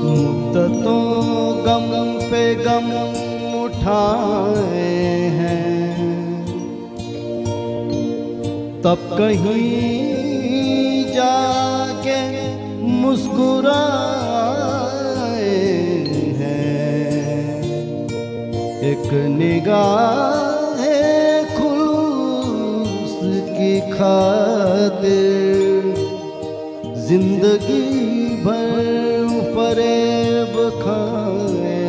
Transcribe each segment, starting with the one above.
मुद्दतों गम पे गम उठाए हैं, तब कहीं जाके मुस्कुराए हैं। एक निगाह खुलूस की खातिर जिंदगी भर फरेब खाए।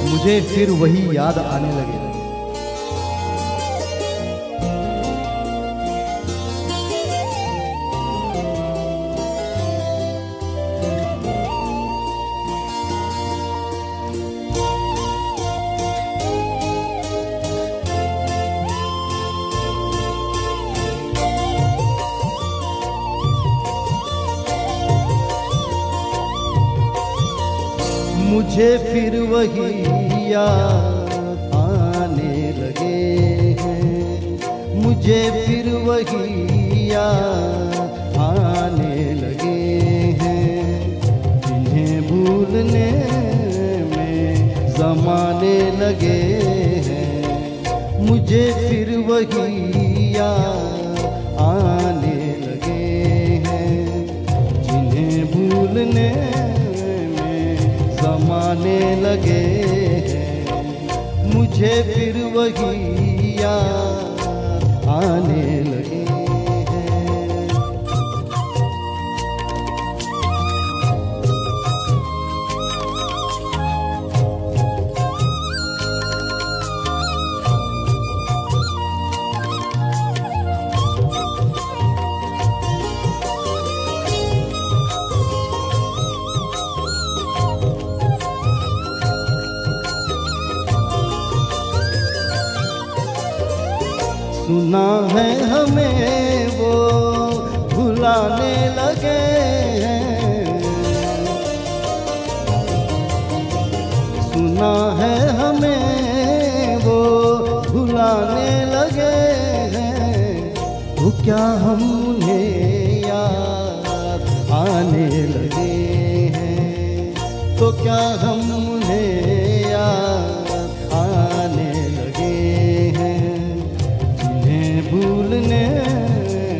मुझे फिर वही याद आने लगे। मुझे फिर वही याद आने लगे हैं, मुझे फिर वही याद आने लगे हैं। इन्हें भूलने में ज़माने लगे हैं, मुझे फिर वही याद आने लगे हैं। जिन्हें भूलने ज़माने लगे हैं, मुझे फिर वही याद आने लगे हैं। सुना है हमें वो भुलाने लगे हैं, सुना है हमें वो भुलाने लगे हैं। तो क्या हम उन्हें याद आने लगे हैं, तो क्या हम उन्हें याद आने लगे हैं। भूलने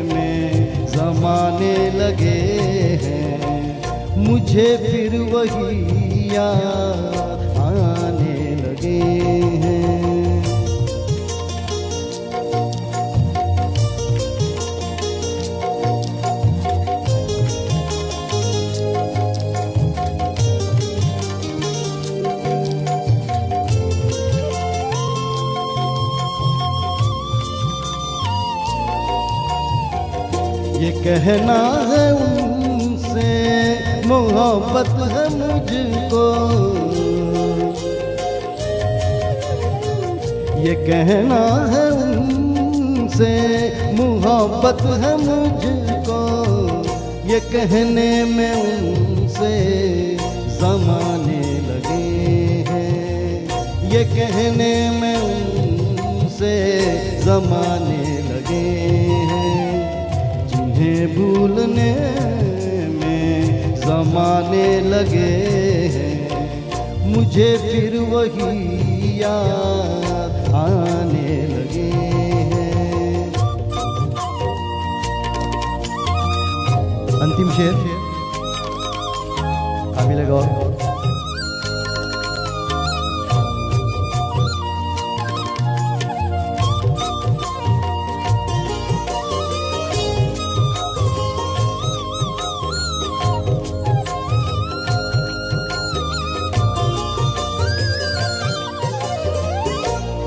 में ज़माने लगे हैं, मुझे फिर वही याद आने लगे हैं। ये कहना है उनसे मोहब्बत है मुझको, ये कहना है उनसे मोहब्बत है मुझको। ये कहने में उनसे ज़माने लगे हैं, ये कहने में उनसे ज़माने लगे हैं। भूलने में ज़माने लगे हैं, मुझे फिर वही याद आने लगे हैं। अंतिम शेर अभी लगाओ।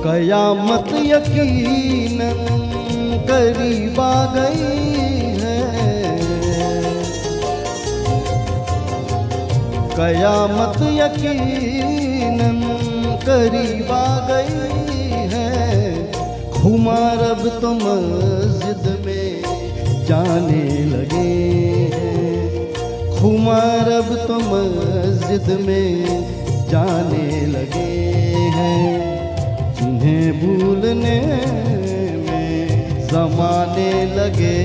कयामत यकीनन करीब आ गई है, कयामत यकीनन करीब आ गई है। खुमार अब तो मस्जिद में जाने लगे हैं, खुमार अब तो मस्जिद में जाने लगे हैं, जिन्हें भूलने में ज़माने लगे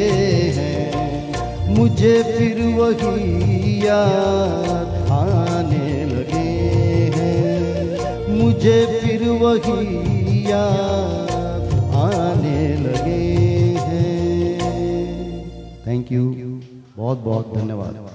हैं, मुझे फिर वही याद आने लगे हैं, मुझे फिर वही याद आने लगे हैं। थैंक यू, बहुत बहुत धन्यवाद।